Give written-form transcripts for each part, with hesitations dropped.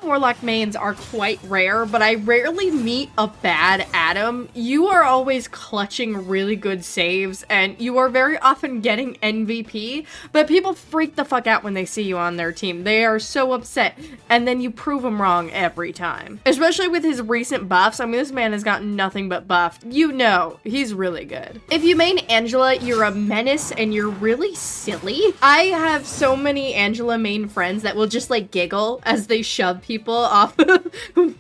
Warlock mains are quite rare, but I rarely meet a bad Adam. You are always clutching really good saves, and you are very often getting MVP, but people freak the fuck out when they see you on their team. They are so upset, and then you prove them wrong every time. Especially with his recent buffs. I mean, this man has gotten nothing but buffed. You know, he's really good. If you main Angela, you're a menace and you're really silly. I have so many Angela main friends that will just like giggle as they shove people off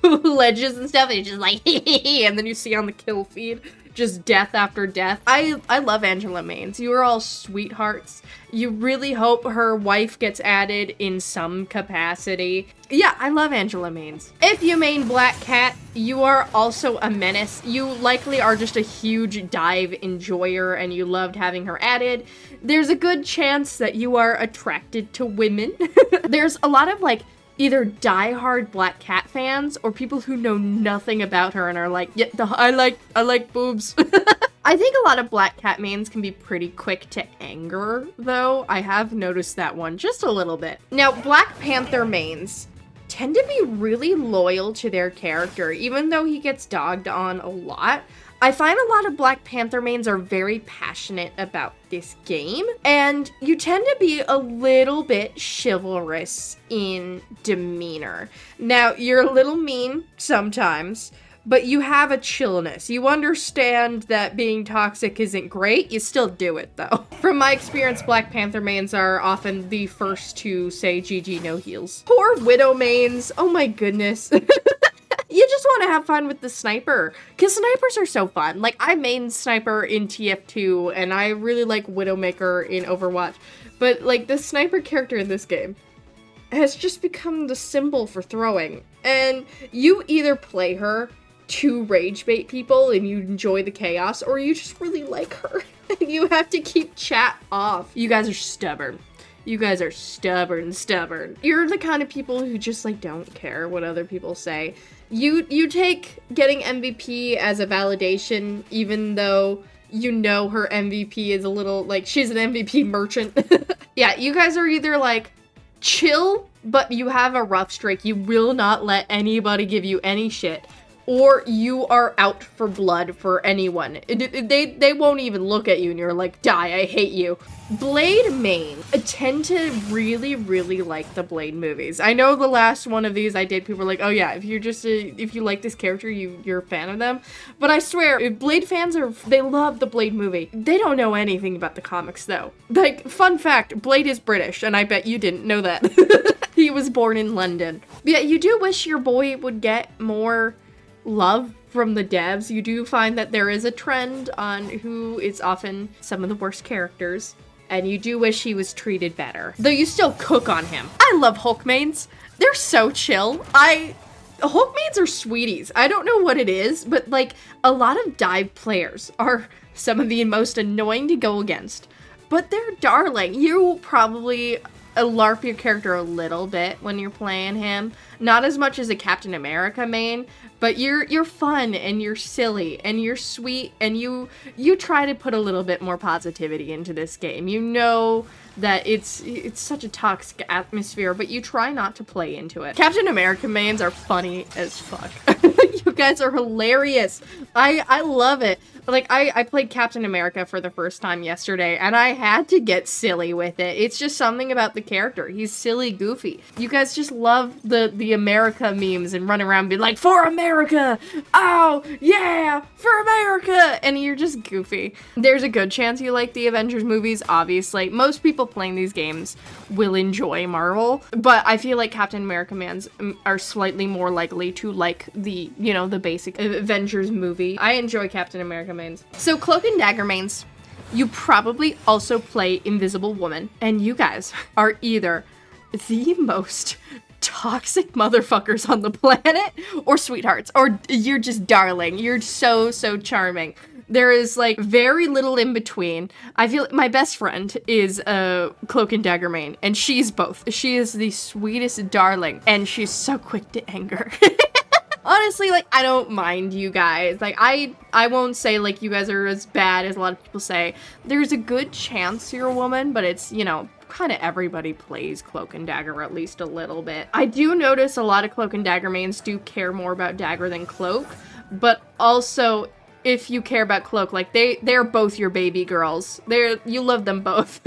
ledges and stuff, and you're just like, and then you see on the kill feed just death after death. I love Angela mains. You are all sweethearts. You really hope her wife gets added in some capacity. Yeah, I love Angela mains. If you main Black Cat, you are also a menace. You likely are just a huge dive enjoyer and you loved having her added. There's a good chance that you are attracted to women. There's a lot of like either diehard Black Cat fans or people who know nothing about her and are like, yeah, I like boobs. I think a lot of Black Cat mains can be pretty quick to anger, though. I have noticed that one just a little bit. Now, Black Panther mains tend to be really loyal to their character, even though he gets dogged on a lot. I find a lot of Black Panther mains are very passionate about this game, and you tend to be a little bit chivalrous in demeanor. Now, you're a little mean sometimes, but you have a chillness. You understand that being toxic isn't great, you still do it though. From my experience, Black Panther mains are often the first to say GG no heals. Poor Widow mains, oh my goodness. You just want to have fun with the sniper, because snipers are so fun. Like, I main sniper in TF2, and I really like Widowmaker in Overwatch, but like, the sniper character in this game has just become the symbol for throwing, and you either play her to rage bait people and you enjoy the chaos, or you just really like her, and you have to keep chat off. You guys are stubborn. You guys are stubborn. You're the kind of people who just like don't care what other people say. You take getting MVP as a validation, even though you know her MVP is a little like she's an MVP merchant. Yeah, you guys are either like chill, but you have a rough streak. You will not let anybody give you any shit. Or you are out for blood for anyone. They won't even look at you and you're like, die, I hate you. Blade main tend to really, really like the Blade movies. I know the last one of these I did, people were like, oh yeah, if you like this character, you're a fan of them. But I swear, if Blade fans they love the Blade movie. They don't know anything about the comics though. Like, fun fact, Blade is British, and I bet you didn't know that. He was born in London. Yeah, you do wish your boy would get more love from the devs. You do find that there is a trend on who is often some of the worst characters, and you do wish he was treated better. Though you still cook on him. I love Hulk mains. They're so chill. Hulk mains are sweeties. I don't know what it is, but like a lot of dive players are some of the most annoying to go against, but they're darling. You probably LARP your character a little bit when you're playing him. Not as much as a Captain America main, but you're fun and you're silly and you're sweet and you try to put a little bit more positivity into this game. You know that it's such a toxic atmosphere, but you try not to play into it. Captain America mains are funny as fuck. You guys are hilarious. I love it. Like, I played Captain America for the first time yesterday, and I had to get silly with it. It's just something about the character. He's silly, goofy. You guys just love the America memes and run around being like, for America! Oh, yeah! For America! And you're just goofy. There's a good chance you like the Avengers movies, obviously. Most people playing these games will enjoy Marvel, but I feel like Captain America mans are slightly more likely to like the basic Avengers movie. I enjoy Captain America mains. So Cloak and Dagger mains, you probably also play Invisible Woman, and you guys are either the most toxic motherfuckers on the planet or sweethearts, or you're just darling. You're so charming. There is like very little in between. I feel my best friend is a Cloak and Dagger main, and she's both. She is the sweetest darling, and she's so quick to anger. Honestly, like, I don't mind you guys. Like, I won't say, like, you guys are as bad as a lot of people say. There's a good chance you're a woman, but it's, kind of everybody plays Cloak and Dagger at least a little bit. I do notice a lot of Cloak and Dagger mains do care more about Dagger than Cloak, but also if you care about Cloak, like they're both your baby girls. You love them both.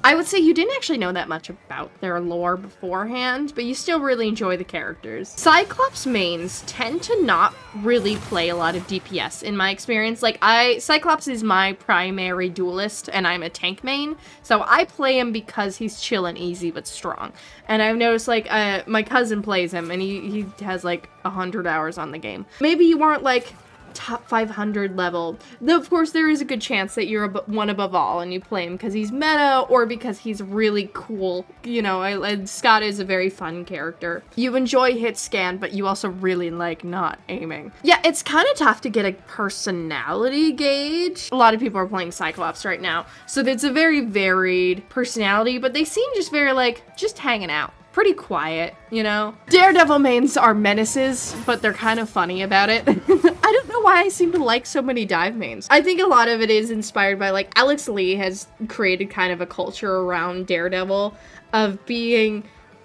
I would say you didn't actually know that much about their lore beforehand, but you still really enjoy the characters. Cyclops mains tend to not really play a lot of DPS in my experience. Like Cyclops is my primary duelist and I'm a tank main, so I play him because he's chill and easy but strong. And I've noticed like my cousin plays him and he has like 100 hours on the game. Maybe you aren't like top 500 level, though of course there is a good chance that you're one above all and you play him because he's meta or because he's really cool. You know, Scott is a very fun character. You enjoy hit scan, but you also really like not aiming. Yeah, it's kind of tough to get a personality gauge. A lot of people are playing Cyclops right now, so it's a very varied personality, but they seem just very like just hanging out. Pretty quiet, you know? Daredevil mains are menaces, but they're kind of funny about it. I don't know why I seem to like so many dive mains. I think a lot of it is inspired by, like, Alex Lee has created kind of a culture around Daredevil of being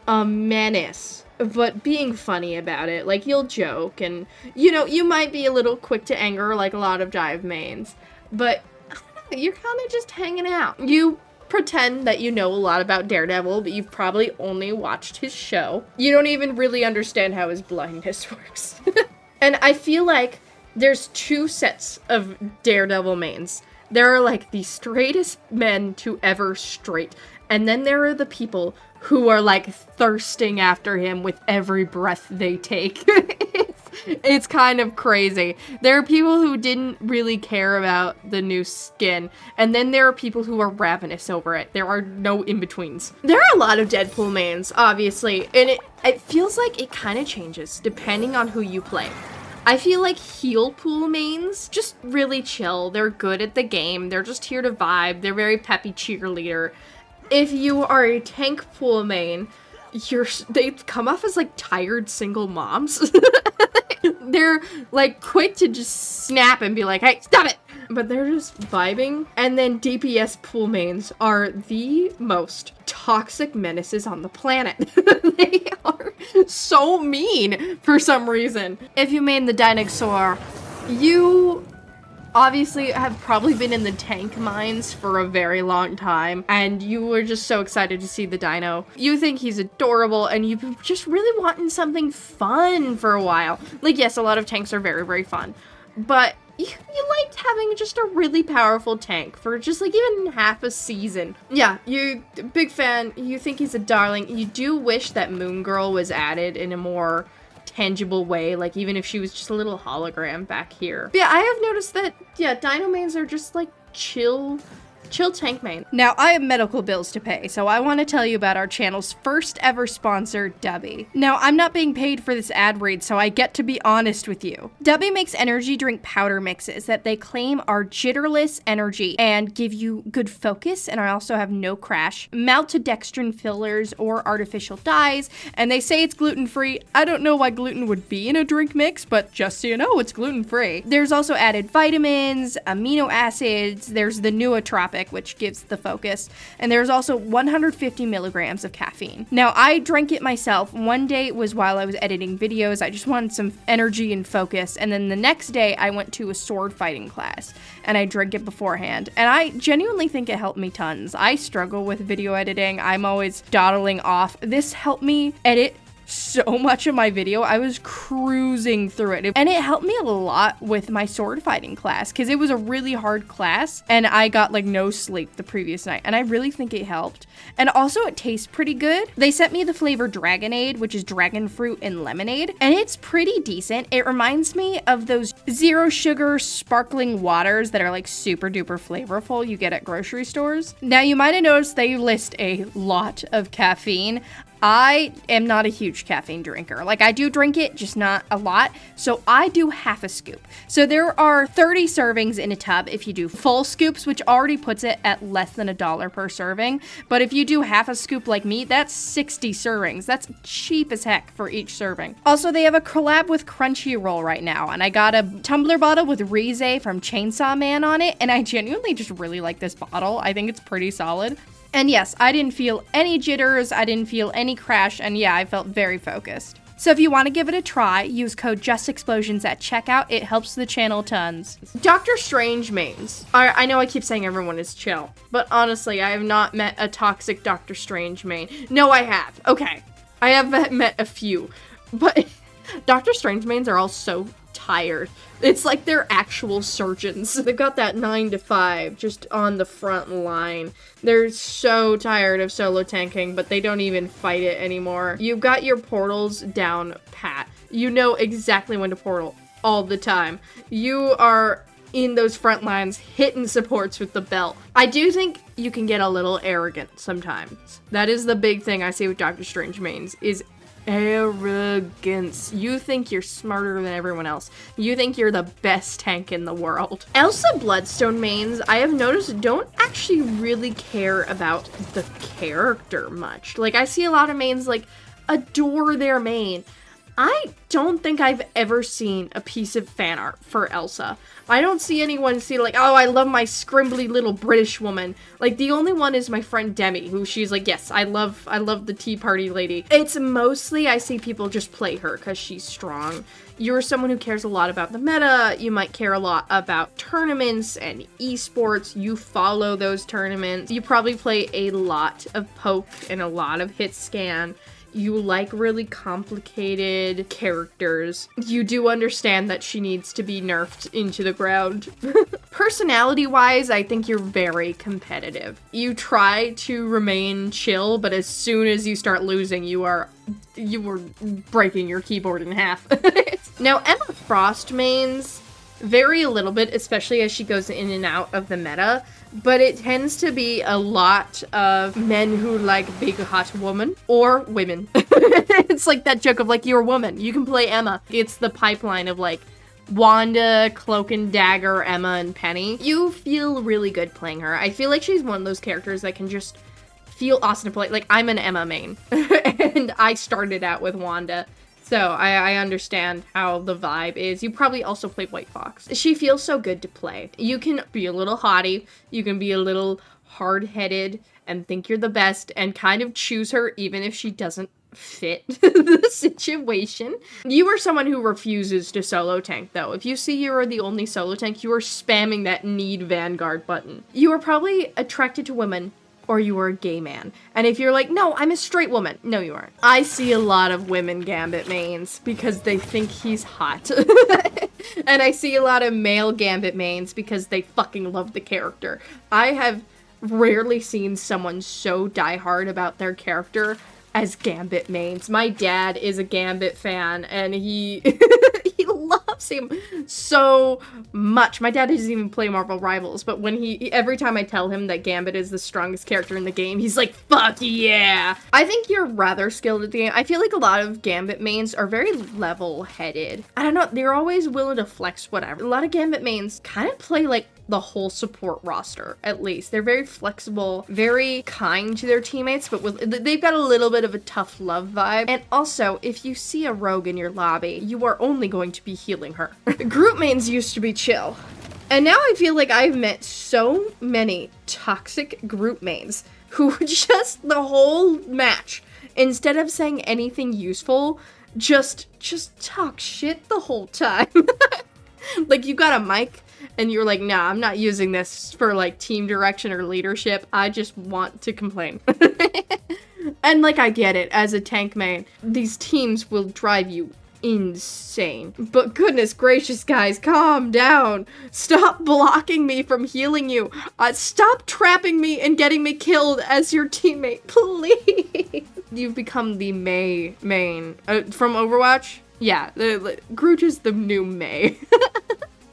a menace, but being funny about it. Like, you'll joke and, you know, you might be a little quick to anger like a lot of dive mains, but I don't know, you're kind of just hanging out. You pretend that you know a lot about Daredevil, but you've probably only watched his show. You don't even really understand how his blindness works. And I feel like there's two sets of Daredevil mains. There are like the straightest men to ever straight, and then there are the people who are like thirsting after him with every breath they take. It's kind of crazy. There are people who didn't really care about the new skin, and then there are people who are ravenous over it. There are no in-betweens. There are a lot of Deadpool mains, obviously, and it feels like it kind of changes depending on who you play. I feel like heel pool mains, just really chill. They're good at the game. They're just here to vibe. They're very peppy cheerleader. If you are a tank pool main, they come off as like tired single moms. They're like quick to just snap and be like, hey, stop it! But they're just vibing. And then DPS pool mains are the most toxic menaces on the planet. They are so mean for some reason. If you main the Dinosaur, you obviously have probably been in the tank mines for a very long time, and you were just so excited to see the dino. You think he's adorable, and you've been just really wanting something fun for a while. Like, yes, a lot of tanks are very, very fun, but you liked having just a really powerful tank for just like even half a season. Yeah, you big fan, you think he's a darling. You do wish that Moon Girl was added in a more tangible way, like even if she was just a little hologram back here. But yeah, I have noticed that, yeah, dino mains are just like chill tank main. Now, I have medical bills to pay, so I want to tell you about our channel's first ever sponsor, Dubby. Now, I'm not being paid for this ad read, so I get to be honest with you. Dubby makes energy drink powder mixes that they claim are jitterless energy and give you good focus, and I also have no crash, maltodextrin fillers or artificial dyes, and they say it's gluten-free. I don't know why gluten would be in a drink mix, but just so you know, it's gluten-free. There's also added vitamins, amino acids, there's the nootropic, which gives the focus, and there's also 150 milligrams of caffeine. Now, I drank it myself. One day it was while I was editing videos. I just wanted some energy and focus, and then the next day I went to a sword fighting class, and I drank it beforehand, and I genuinely think it helped me tons. I struggle with video editing. I'm always dawdling off. This helped me edit so much of my video. I was cruising through it, and it helped me a lot with my sword fighting class because it was a really hard class and I got like no sleep the previous night, and I really think it helped. And also it tastes pretty good. They sent me the flavor Dragonade, which is dragon fruit and lemonade, and it's pretty decent. It reminds me of those zero sugar sparkling waters that are like super duper flavorful you get at grocery stores. Now, you might have noticed they list a lot of caffeine. I am not a huge caffeine drinker. Like, I do drink it, just not a lot. So I do half a scoop. So there are 30 servings in a tub if you do full scoops, which already puts it at less than $1 per serving. But if you do half a scoop like me, that's 60 servings. That's cheap as heck for each serving. Also, they have a collab with Crunchyroll right now, and I got a tumbler bottle with Rize from Chainsaw Man on it, and I genuinely just really like this bottle. I think it's pretty solid. And yes, I didn't feel any jitters, I didn't feel any crash, and yeah, I felt very focused. So if you want to give it a try, use code Justexplosions at checkout. It helps the channel tons. Doctor Strange mains. I know I keep saying everyone is chill, but honestly, I have not met a toxic Doctor Strange main. No, I have. Okay. I have met a few, but Doctor Strange mains are all so tired. It's like they're actual surgeons. They've got that 9 to 5 just on the front line. They're so tired of solo tanking, but they don't even fight it anymore. You've got your portals down pat. You know exactly when to portal all the time. You are in those front lines hitting supports with the belt. I do think you can get a little arrogant sometimes. That is the big thing I see with Doctor Strange mains, is arrogance. You think you're smarter than everyone else. You think you're the best tank in the world. Elsa Bloodstone mains, I have noticed, don't actually really care about the character much. Like, I see a lot of mains, like, adore their main. I don't think I've ever seen a piece of fan art for Elsa. I don't see anyone say like, oh, I love my scrimbly little British woman. Like, the only one is my friend Demi, who she's like, yes, I love the Tea Party lady. It's mostly I see people just play her because she's strong. You're someone who cares a lot about the meta. You might care a lot about tournaments and esports. You follow those tournaments. You probably play a lot of poke and a lot of hit scan. You like really complicated characters. You do understand that she needs to be nerfed into the ground. Personality-wise, I think you're very competitive. You try to remain chill, but as soon as you start losing, you were breaking your keyboard in half. Now, Emma Frost mains vary a little bit, especially as she goes in and out of the meta, but it tends to be a lot of men who like big hot woman or women. It's like that joke of like, you're a woman, you can play Emma. It's the pipeline of like Wanda, Cloak and Dagger, Emma, and Penny. You feel really good playing her. I feel like she's one of those characters that can just feel awesome to play. Like, I'm an Emma main, and I started out with Wanda. So I understand how the vibe is. You probably also play White Fox. She feels so good to play. You can be a little haughty. You can be a little hard-headed and think you're the best and kind of choose her even if she doesn't fit the situation. You are someone who refuses to solo tank, though. If you see you are the only solo tank, you are spamming that need Vanguard button. You are probably attracted to women, or you are a gay man. And if you're like, no, I'm a straight woman. No, you aren't. I see a lot of women Gambit mains because they think he's hot. And I see a lot of male Gambit mains because they fucking love the character. I have rarely seen someone so diehard about their character as Gambit mains. My dad is a Gambit fan, and he he loves him so much. My dad doesn't even play Marvel Rivals, but when every time I tell him that Gambit is the strongest character in the game, he's like, fuck yeah! I think you're rather skilled at the game. I feel like a lot of Gambit mains are very level-headed. I don't know, they're always willing to flex whatever. A lot of Gambit mains kind of play like the whole support roster, at least. They're very flexible, very kind to their teammates, but they've got a little bit of a tough love vibe. And also, if you see a rogue in your lobby, you are only going to be healing her. Group mains used to be chill. And now I feel like I've met so many toxic group mains who just the whole match, instead of saying anything useful, just talk shit the whole time. Like, you got a mic, and you're like, nah, I'm not using this for, like, team direction or leadership. I just want to complain. And, like, I get it. As a tank main, these teams will drive you insane. But goodness gracious, guys, calm down. Stop blocking me from healing you. Stop trapping me and getting me killed as your teammate, please. You've become the Mei main. From Overwatch? Yeah, Groot is the new Mei.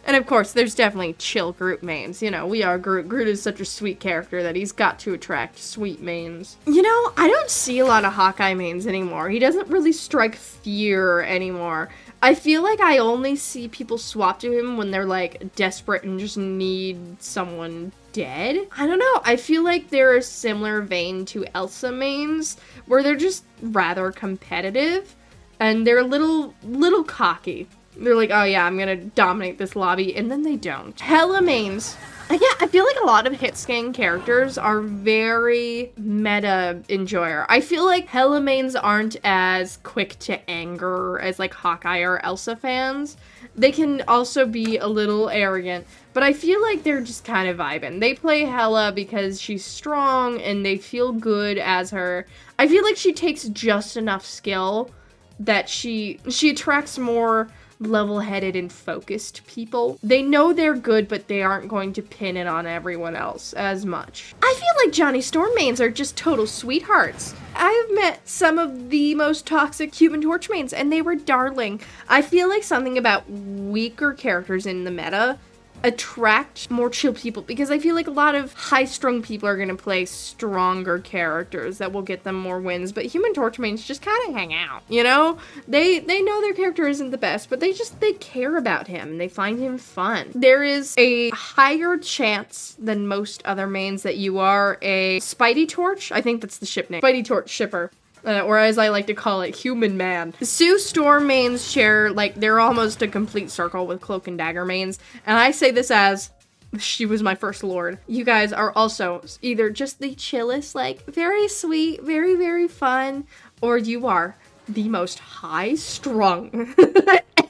And of course, there's definitely chill Groot mains. You know, we are Groot. Groot is such a sweet character that he's got to attract sweet mains. You know, I don't see a lot of Hawkeye mains anymore. He doesn't really strike fear anymore. I feel like I only see people swap to him when they're, like, desperate and just need someone dead. I don't know. I feel like they're a similar vein to Elsa mains, where they're just rather competitive, and they're a little cocky. They're like, oh yeah, I'm gonna dominate this lobby, and then they don't. Hella mains. Yeah, I feel like a lot of hit-scan characters are very meta enjoyer. I feel like Hella mains aren't as quick to anger as like Hawkeye or Elsa fans. They can also be a little arrogant, but I feel like they're just kind of vibing. They play Hella because she's strong and they feel good as her. I feel like she takes just enough skill that she attracts more level-headed and focused people. They know they're good, but they aren't going to pin it on everyone else as much. I feel like Johnny Storm mains are just total sweethearts. I've met some of the most toxic Human Torch mains, and they were darling. I feel like something about weaker characters in the meta attract more chill people, because I feel like a lot of high-strung people are going to play stronger characters that will get them more wins, but Human Torch mains just kind of hang out, you know? They know their character isn't the best, but they care about him. They find him fun. There is a higher chance than most other mains that you are a Spidey Torch. I think that's the ship name. Spidey Torch shipper. Or as I like to call it, human man. Sue Storm mains share, like, they're almost a complete circle with Cloak and Dagger mains. And I say this as, she was my first lord. You guys are also either just the chillest, like, very sweet, very, very fun, or you are the most high-strung,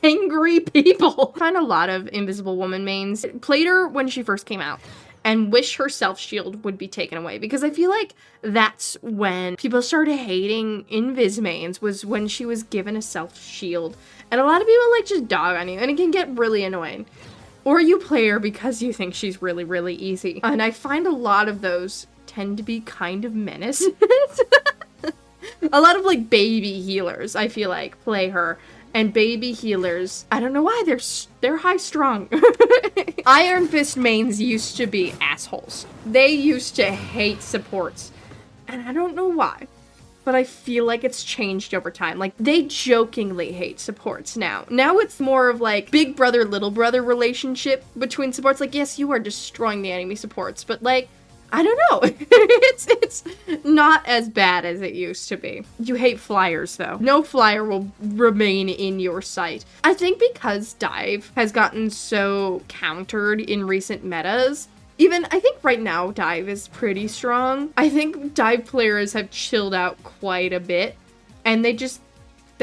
angry people. I find a lot of Invisible Woman mains. Played her when she first came out, and wish her self-shield would be taken away, because I feel like that's when people started hating Invis mains, was when she was given a self-shield. And a lot of people like just dog on you, and it can get really annoying. Or you play her because you think she's really, really easy. And I find a lot of those tend to be kind of menaces. A lot of like baby healers, I feel like, play her. And baby healers, I don't know why, they're high strung. Iron Fist mains used to be assholes. They used to hate supports. And I don't know why, but I feel like it's changed over time. Like, they jokingly hate supports now. Now it's more of like big brother, little brother relationship between supports. Like, yes, you are destroying the enemy supports, but like, I don't know. It's not as bad as it used to be. You hate flyers, though. No flyer will remain in your sight. I think because dive has gotten so countered in recent metas, even, I think right now dive is pretty strong. I think dive players have chilled out quite a bit, and they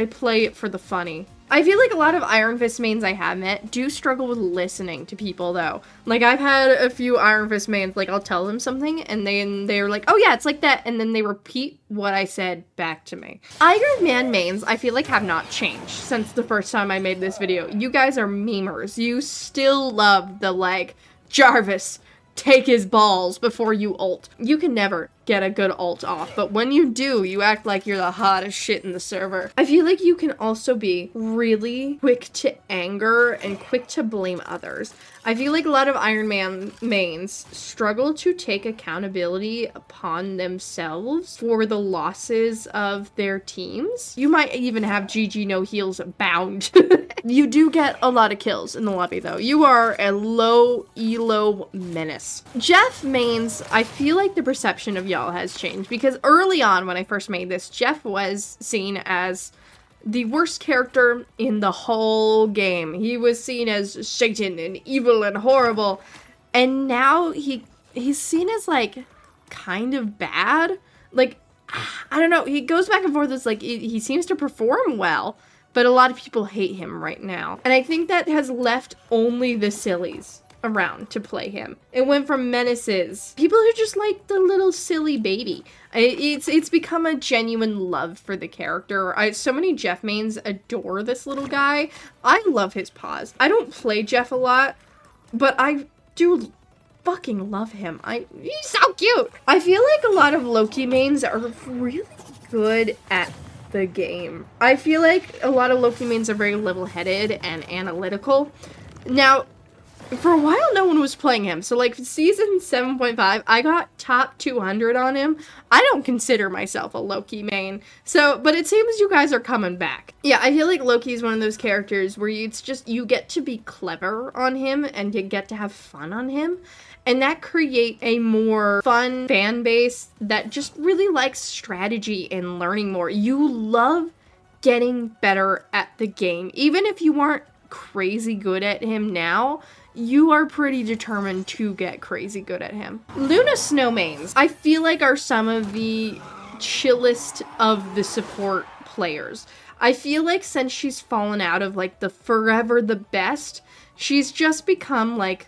play it for the funny. I feel like a lot of Iron Fist mains I have met do struggle with listening to people, though. Like, I've had a few Iron Fist mains, like, I'll tell them something, and then they're like, oh yeah, it's like that, and then they repeat what I said back to me. Iron Man mains, I feel like, have not changed since the first time I made this video. You guys are memers. You still love the, like, Jarvis, take his balls before you ult. You can never get a good ult off, but when you do, you act like you're the hottest shit in the server. I feel like you can also be really quick to anger and quick to blame others. I feel like a lot of Iron Man mains struggle to take accountability upon themselves for the losses of their teams. You might even have GG no heals bound. You do get a lot of kills in the lobby, though. You are a low elo menace. Jeff mains, I feel like the perception of y'all has changed, because early on when I first made this, Jeff was seen as the worst character in the whole game. He was seen as Satan and evil and horrible, and now he's seen as like kind of bad. Like, I don't know, he goes back and forth. It's like he seems to perform well, but a lot of people hate him right now, and I think that has left only the sillies around to play him. It went from menaces, people who just like the little silly baby. It's become a genuine love for the character. So many Jeff mains adore this little guy. I love his paws. I don't play Jeff a lot, but I do fucking love him. He's so cute. I feel like a lot of Loki mains are really good at the game. I feel like a lot of Loki mains are very level-headed and analytical. Now, for a while, no one was playing him. So, like, season 7.5, I got top 200 on him. I don't consider myself a Loki main. So, but it seems you guys are coming back. Yeah, I feel like Loki is one of those characters where it's just, you get to be clever on him and you get to have fun on him. And that creates a more fun fan base that just really likes strategy and learning more. You love getting better at the game. Even if you aren't crazy good at him now, you are pretty determined to get crazy good at him. Luna Snowmains, I feel like, are some of the chillest of the support players. I feel like since she's fallen out of, like, the forever the best, she's just become, like,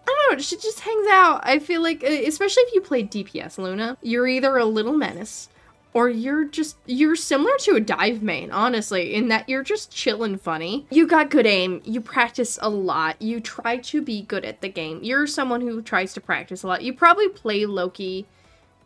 I don't know, she just hangs out. I feel like, especially if you play DPS, Luna, you're either a little menace, or you're similar to a dive main, honestly, in that you're just chill and funny. You got good aim, you practice a lot, you try to be good at the game. You're someone who tries to practice a lot. You probably play Loki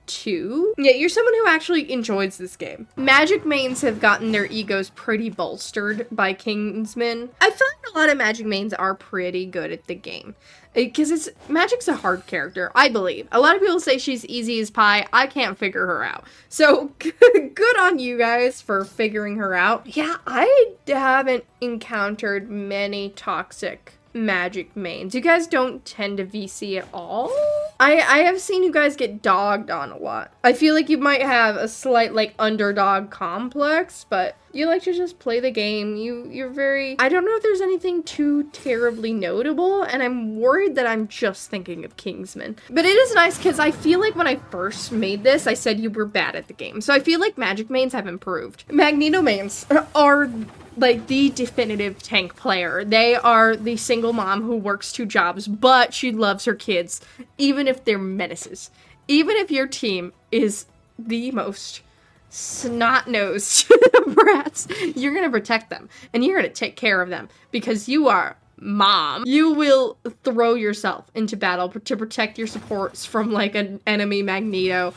too. Yeah, you're someone who actually enjoys this game. Magic mains have gotten their egos pretty bolstered by Kingsman. I feel like a lot of Magic mains are pretty good at the game. Because Magic's a hard character, I believe. A lot of people say she's easy as pie. I can't figure her out. So, good on you guys for figuring her out. Yeah, I haven't encountered many toxic Magic mains. You guys don't tend to VC at all? I have seen you guys get dogged on a lot. I feel like you might have a slight, like, underdog complex, but you like to just play the game. You're very... I don't know if there's anything too terribly notable, and I'm worried that I'm just thinking of Kingsman. But it is nice, because I feel like when I first made this, I said you were bad at the game. So I feel like Magic mains have improved. Magneto mains are... like, the definitive tank player. They are the single mom who works 2 jobs, but she loves her kids, even if they're menaces. Even if your team is the most snot-nosed brats, you're gonna protect them, and you're gonna take care of them, because you are mom. You will throw yourself into battle to protect your supports from, like, an enemy Magneto.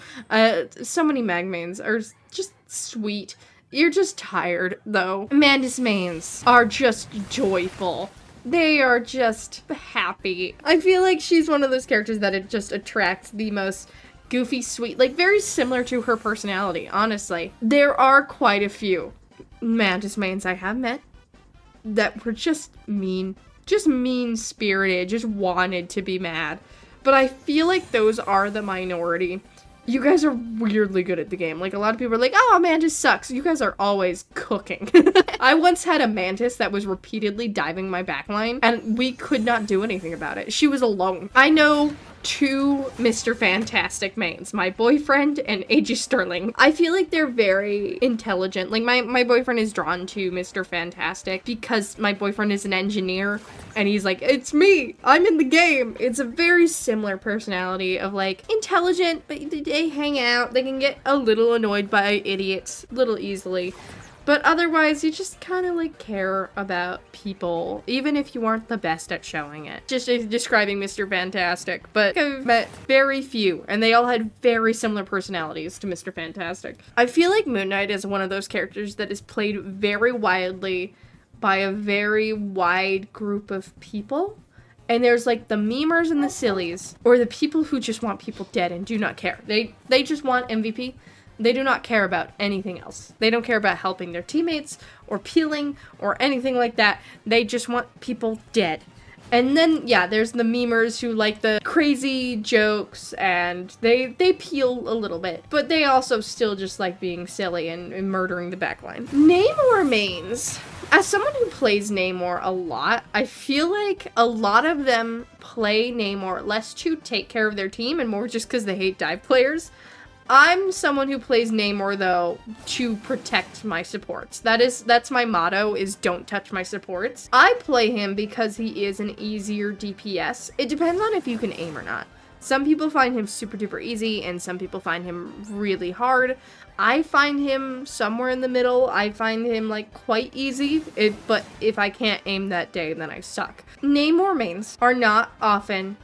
So many mag mains are just sweet. You're just tired, though. Mantis mains are just joyful. They are just happy. I feel like she's one of those characters that it just attracts the most goofy, sweet, like, very similar to her personality, honestly. There are quite a few Mantis mains I have met that were just mean-spirited, just wanted to be mad. But I feel like those are the minority. You guys are weirdly good at the game. Like, a lot of people are like, oh, Mantis sucks. You guys are always cooking. I once had a Mantis that was repeatedly diving my backline, and we could not do anything about it. She was alone. I know 2 Mr. Fantastic mains, my boyfriend and AJ Sterling. I feel like they're very intelligent. Like, my boyfriend is drawn to Mr. Fantastic because my boyfriend is an engineer, and he's like, it's me, I'm in the game. It's a very similar personality of, like, intelligent, but they hang out, they can get a little annoyed by idiots a little easily. But otherwise, you just kind of, like, care about people, even if you aren't the best at showing it. Just describing Mr. Fantastic, but I've met very few, and they all had very similar personalities to Mr. Fantastic. I feel like Moon Knight is one of those characters that is played very widely by a very wide group of people. And there's, like, the memers and the sillies, or the people who just want people dead and do not care. They just want MVP. They do not care about anything else. They don't care about helping their teammates or peeling or anything like that. They just want people dead. And then, yeah, there's the memers who like the crazy jokes and they peel a little bit. But they also still just like being silly and murdering the backline. Namor mains. As someone who plays Namor a lot, I feel like a lot of them play Namor less to take care of their team and more just because they hate dive players. I'm someone who plays Namor, though, to protect my supports. That's my motto, is don't touch my supports. I play him because he is an easier DPS. It depends on if you can aim or not. Some people find him super duper easy, and some people find him really hard. I find him somewhere in the middle. I find him, like, quite easy, but if I can't aim that day, then I suck. Namor mains are not often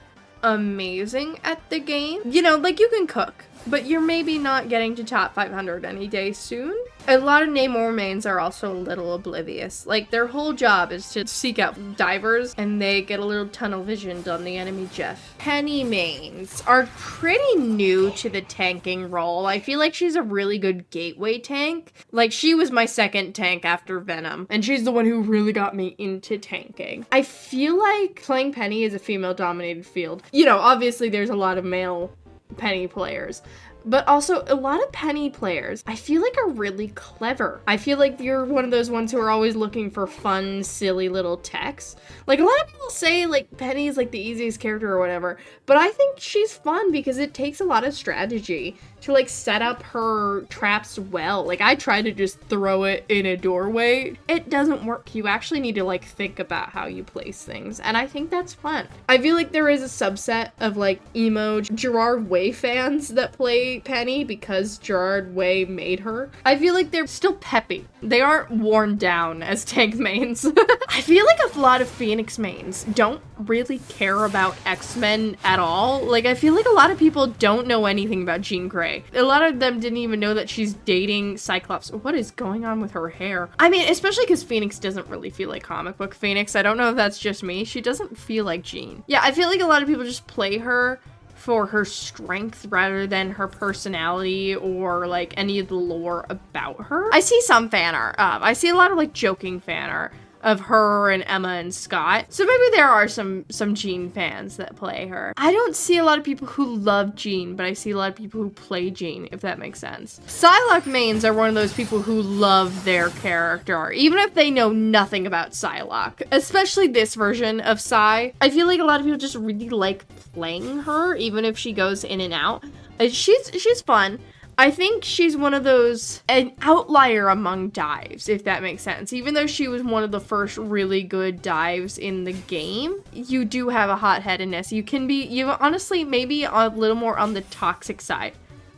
amazing at the game. You know, like, you can cook, but you're maybe not getting to top 500 any day soon. A lot of Namor mains are also a little oblivious. Like, their whole job is to seek out divers, and they get a little tunnel visioned on the enemy Jeff. Penny mains are pretty new to the tanking role. I feel like she's a really good gateway tank. Like, she was my second tank after Venom, and she's the one who really got me into tanking. I feel like playing Penny is a female-dominated field. You know, obviously there's a lot of male Penny players, But also, a lot of Penny players, I feel like are really clever. I feel like you're one of those ones who are always looking for fun, silly little techs. Like, a lot of people say, like, Penny is, like, the easiest character or whatever, but I think she's fun because it takes a lot of strategy to, like, set up her traps well. Like, I try to just throw it in a doorway. It doesn't work. You actually need to, like, think about how you place things, and I think that's fun. I feel like there is a subset of, like, emo Gerard Way fans that play Penny because Gerard Way made her. I feel like they're still peppy. They aren't worn down as tank mains. I feel like a lot of Phoenix mains don't really care about X-Men at all. Like, I feel like a lot of people don't know anything about Jean Grey. A lot of them didn't even know that she's dating Cyclops. What is going on with her hair? I mean, especially because Phoenix doesn't really feel like comic book Phoenix. I don't know if that's just me. She doesn't feel like Jean. Yeah, I feel like a lot of people just play her for her strength rather than her personality or like any of the lore about her. I see some fan art. I see a lot of like joking fan art of her and Emma and Scott. So maybe there are some Jean fans that play her. I don't see a lot of people who love Jean, but I see a lot of people who play Jean, if that makes sense. Psylocke mains are one of those people who love their character, even if they know nothing about Psylocke. Especially this version of Psy. I feel like a lot of people just really like playing her, even if she goes in and out. She's fun. I think she's one of those, an outlier among dives, if that makes sense. Even though she was one of the first really good dives in the game, you do have a hot-headedness. You honestly maybe a little more on the toxic side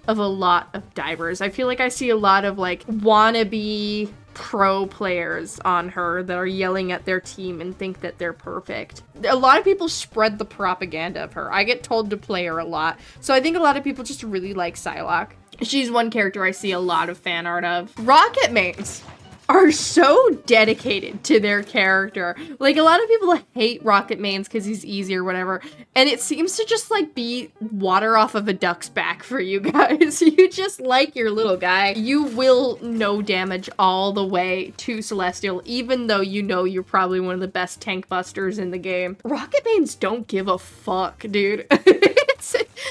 of a lot of divers. I feel like I see a lot of like wannabe pro players on her that are yelling at their team and think that they're perfect. A lot of people spread the propaganda of her. I get told to play her a lot. So I think a lot of people just really like Psylocke. She's one character I see a lot of fan art of. Rocket mains are so dedicated to their character. Like, a lot of people hate Rocket mains because he's easy or whatever, and it seems to just like be water off of a duck's back for you guys. You just like your little guy. You will no damage all the way to Celestial, even though you know you're probably one of the best tank busters in the game. Rocket mains don't give a fuck, dude.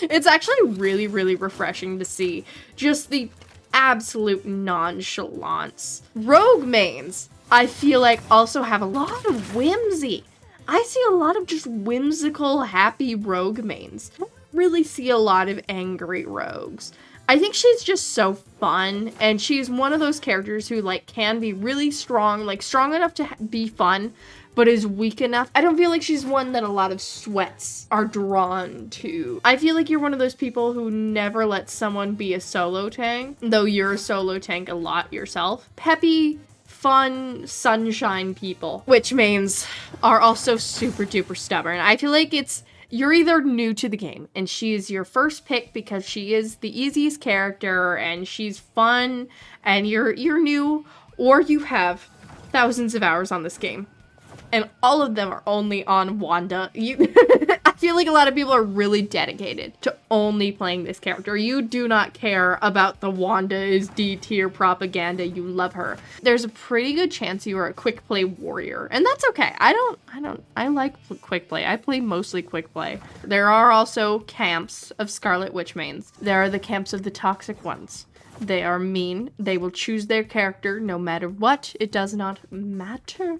It's actually really, really refreshing to see. Just the absolute nonchalance. Rogue mains, I feel like, also have a lot of whimsy. I see a lot of just whimsical, happy rogue mains. I don't really see a lot of angry rogues. I think she's just so fun, and she's one of those characters who like can be really strong, like strong enough to be fun, but is weak enough. I don't feel like she's one that a lot of sweats are drawn to. I feel like you're one of those people who never let someone be a solo tank, though you're a solo tank a lot yourself. Peppy, fun, sunshine people. Witch mains are also super duper stubborn. I feel like you're either new to the game and she is your first pick because she is the easiest character and she's fun and you're new, or you have thousands of hours on this game and all of them are only on Wanda. I feel like a lot of people are really dedicated to only playing this character. You do not care about the Wanda is D tier propaganda. You love her. There's a pretty good chance you are a quick play warrior, and that's okay. I like quick play. I play mostly quick play. There are also camps of Scarlet Witch mains. There are the camps of the toxic ones. They are mean. They will choose their character no matter what. It does not matter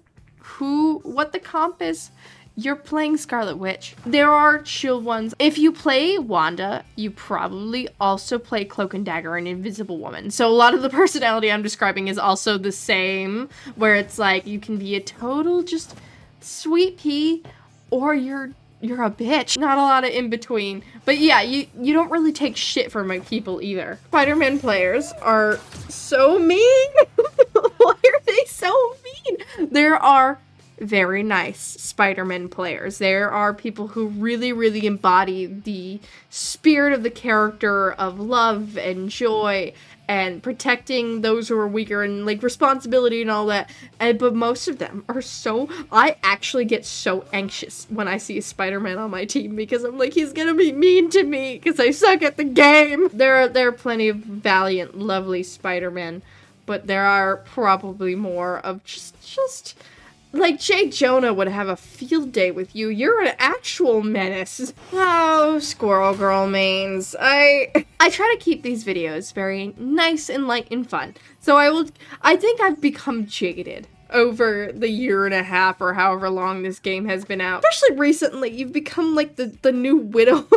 what the comp is. You're playing Scarlet Witch. There are chill ones. If you play Wanda, you probably also play Cloak and Dagger and Invisible Woman. So a lot of the personality I'm describing is also the same, where it's like you can be a total just sweet pea, or you're a bitch. Not a lot of in between. But yeah, you don't really take shit from my people either. Spider-Man players are so mean. Why are they so mean? There are very nice Spider-Man players. There are people who really, really embody the spirit of the character of love and joy and protecting those who are weaker and like responsibility and all that. But most of them are I actually get so anxious when I see a Spider-Man on my team because I'm like, he's gonna be mean to me because I suck at the game. There are plenty of valiant, lovely Spider-Men, but there are probably more of just Like, Jay Jonah would have a field day with you. You're an actual menace. Oh, Squirrel Girl mains. I try to keep these videos very nice and light and fun. So I think I've become jaded over the year and a half or however long this game has been out. Especially recently, you've become like the new Widow.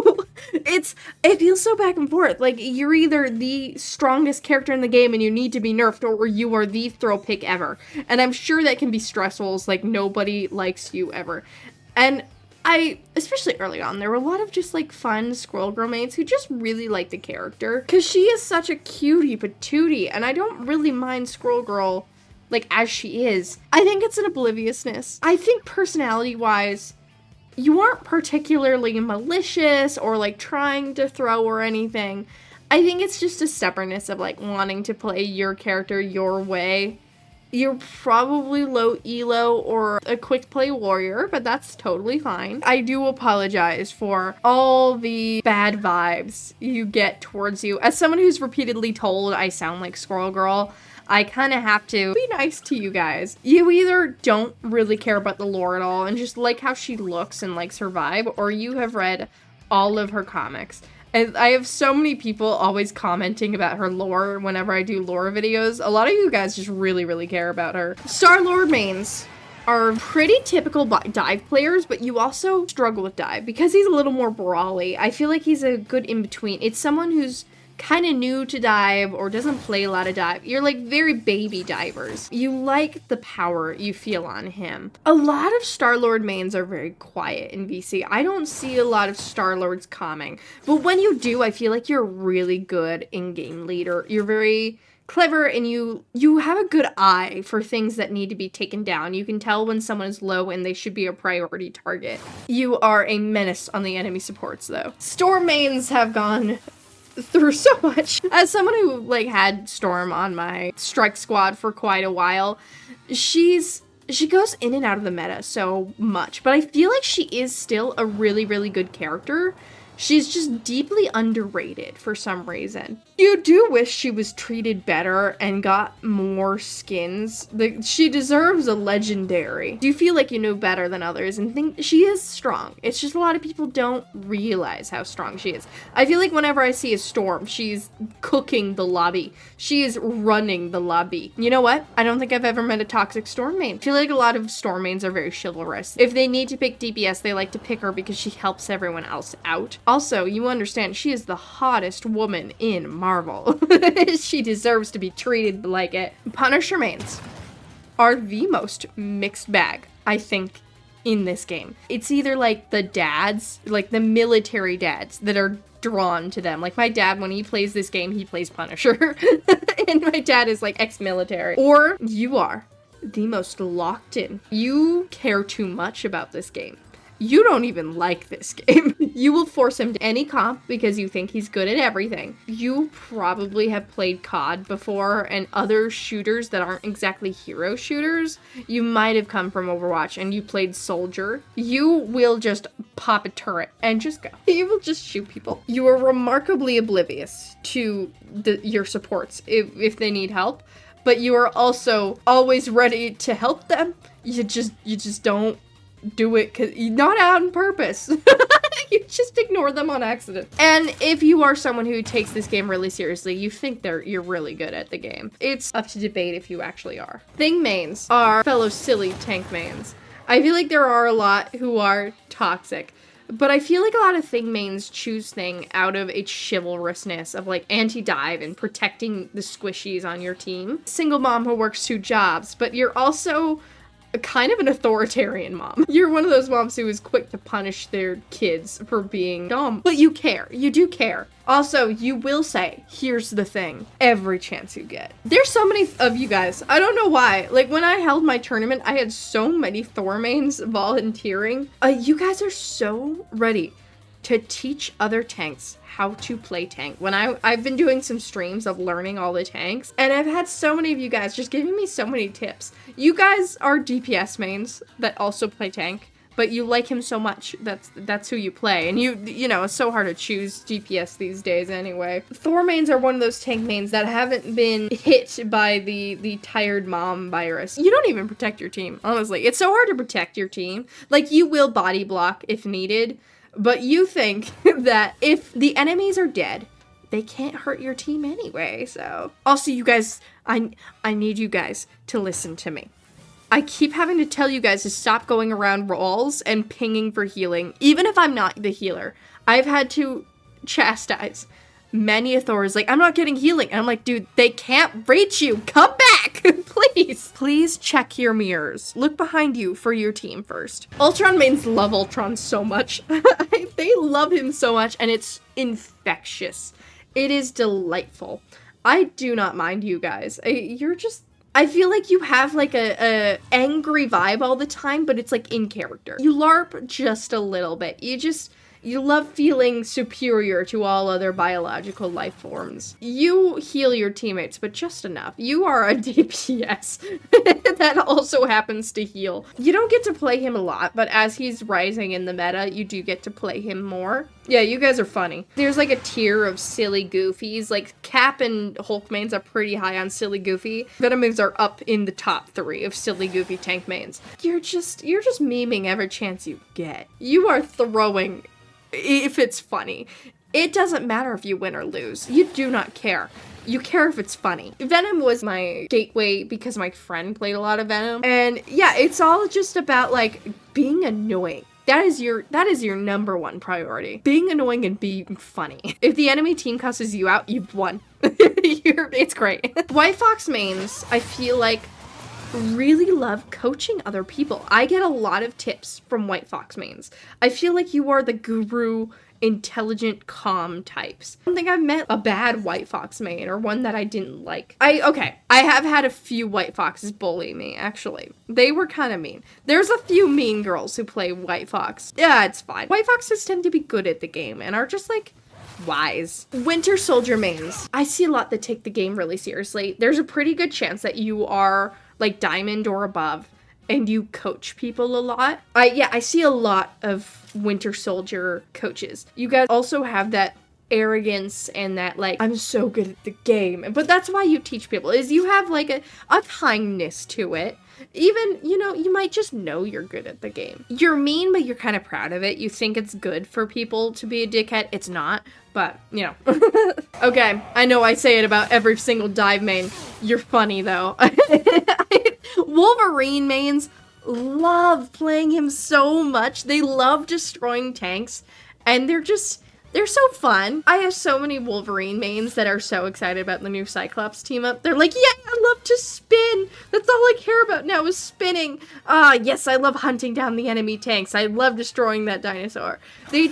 It feels so back and forth. Like, you're either the strongest character in the game and you need to be nerfed, or you are the throw pick ever. And I'm sure that can be stressful, as like nobody likes you ever. And especially early on, there were a lot of just like fun Squirrel Girl mates who just really like the character. Cause she is such a cutie patootie, and I don't really mind Squirrel Girl like as she is. I think it's an obliviousness. I think personality-wise, you aren't particularly malicious or like trying to throw or anything. I think it's just a stubbornness of like wanting to play your character your way. You're probably low elo or a quick play warrior, but that's totally fine. I do apologize for all the bad vibes you get towards you. As someone who's repeatedly told I sound like Squirrel Girl, I kind of have to be nice to you guys. You either don't really care about the lore at all and just like how she looks and likes her vibe, or you have read all of her comics. And I have so many people always commenting about her lore whenever I do lore videos. A lot of you guys just really, really care about her. Star-Lord mains are pretty typical dive players, but you also struggle with dive because he's a little more brawly. I feel like he's a good in-between. It's someone who's kind of new to dive or doesn't play a lot of dive. You're like very baby divers. You like the power you feel on him. A lot of Star-Lord mains are very quiet in VC. I don't see a lot of Star-Lords coming, but when you do, I feel like you're a really good in-game leader. You're very clever, and you have a good eye for things that need to be taken down. You can tell when someone is low and they should be a priority target. You are a menace on the enemy supports though. Storm mains have gone through so much. As someone who like had Storm on my strike squad for quite a while, she goes in and out of the meta so much, but I feel like she is still a really, really good character. She's just deeply underrated for some reason. You do wish she was treated better and got more skins. She deserves a legendary. Do you feel like you know better than others and think she is strong? It's just a lot of people don't realize how strong she is. I feel like whenever I see a Storm, she's cooking the lobby. She is running the lobby. You know what? I don't think I've ever met a toxic Storm main. I feel like a lot of Storm mains are very chivalrous. If they need to pick DPS, they like to pick her because she helps everyone else out. Also, you understand, she is the hottest woman in Marvel. She deserves to be treated like it. Punisher mains are the most mixed bag, I think, in this game. It's either like the dads, like the military dads that are drawn to them. Like my dad, when he plays this game, he plays Punisher. And my dad is like ex-military. Or you are the most locked in. You care too much about this game. You don't even like this game. You will force him to any comp because you think he's good at everything. You probably have played COD before and other shooters that aren't exactly hero shooters. You might have come from Overwatch and you played Soldier. You will just pop a turret and just go. You will just shoot people. You are remarkably oblivious to your supports if they need help, but you are also always ready to help them. You just don't do it because not on purpose. You just ignore them on accident. And if you are someone who takes this game really seriously, you think you're really good at the game. It's up to debate if you actually are. Thing mains are fellow silly tank mains. I feel like there are a lot who are toxic, but I feel like a lot of Thing mains choose Thing out of its chivalrousness of like anti-dive and protecting the squishies on your team. Single mom who works 2 jobs, but you're also kind of an authoritarian mom. You're one of those moms who is quick to punish their kids for being dumb, but you care. You do care. Also, you will say, here's the thing, every chance you get. There's so many of you guys. I don't know why. Like, when I held my tournament, I had so many Thor mains volunteering. You guys are so ready to teach other tanks how to play tank. When I've been doing some streams of learning all the tanks, and I've had so many of you guys just giving me so many tips. You guys are DPS mains that also play tank. but you like him so much, that's who you play. And you know, it's so hard to choose DPS these days anyway. Thor mains are one of those tank mains that haven't been hit by the tired mom virus. You don't even protect your team, honestly. It's so hard to protect your team. Like, you will body block if needed, but you think that if the enemies are dead, they can't hurt your team anyway. So also, you guys, I need you guys to listen to me. I keep having to tell you guys to stop going around walls and pinging for healing, even if I'm not the healer. I've had to chastise many a Thor is like, I'm not getting healing. And I'm like, dude, they can't reach you. Come back, please. Please check your mirrors. Look behind you for your team first. Ultron mains love Ultron so much. They love him so much, and it's infectious. It is delightful. I do not mind you guys. I feel like you have like a angry vibe all the time, but it's like in character. You LARP just a little bit. You love feeling superior to all other biological life forms. You heal your teammates, but just enough. You are a DPS that also happens to heal. You don't get to play him a lot, but as he's rising in the meta, you do get to play him more. Yeah, you guys are funny. There's like a tier of silly goofies. Like, Cap and Hulk mains are pretty high on silly goofy. Venom moves are up in the top 3 of silly goofy tank mains. You're just memeing every chance you get. You are throwing if it's funny. It doesn't matter if you win or lose. You do not care. You care if it's funny. Venom was my gateway because my friend played a lot of Venom. And yeah, it's all just about like being annoying. That is your number one priority. Being annoying and being funny. If the enemy team cusses you out, you've won. It's great. White Fox mains, I feel like, really love coaching other people. I get a lot of tips from White Fox mains. I feel like you are the guru, intelligent, calm types. I don't think I've met a bad White Fox main or one that I didn't like. I have had a few White Foxes bully me, actually. They were kind of mean. There's a few mean girls who play White Fox. Yeah, it's fine. White Foxes tend to be good at the game and are just like wise. Winter Soldier mains. I see a lot that take the game really seriously. There's a pretty good chance that you are like diamond or above and you coach people a lot. I see a lot of Winter Soldier coaches. You guys also have that arrogance and that like, I'm so good at the game. But that's why you teach people, is you have like a kindness to it. Even, you know, you might just know you're good at the game. You're mean, but you're kind of proud of it. You think it's good for people to be a dickhead. It's not, but, you know. Okay, I know I say it about every single dive main. You're funny, though. Wolverine mains love playing him so much. They love destroying tanks, and they're so fun. I have so many Wolverine mains that are so excited about the new Cyclops team up. They're like, yeah, I love to spin. That's all I care about now is spinning. Yes, I love hunting down the enemy tanks. I love destroying that dinosaur. They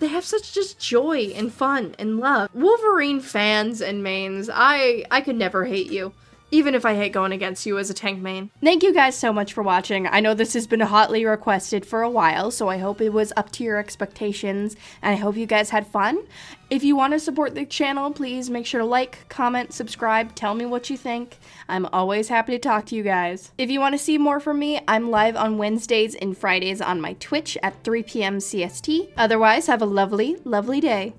have such just joy and fun and love. Wolverine fans and mains, I could never hate you. Even if I hate going against you as a tank main. Thank you guys so much for watching. I know this has been hotly requested for a while, so I hope it was up to your expectations, and I hope you guys had fun. If you want to support the channel, please make sure to like, comment, subscribe, tell me what you think. I'm always happy to talk to you guys. If you want to see more from me, I'm live on Wednesdays and Fridays on my Twitch at 3 p.m. CST. Otherwise, have a lovely, lovely day.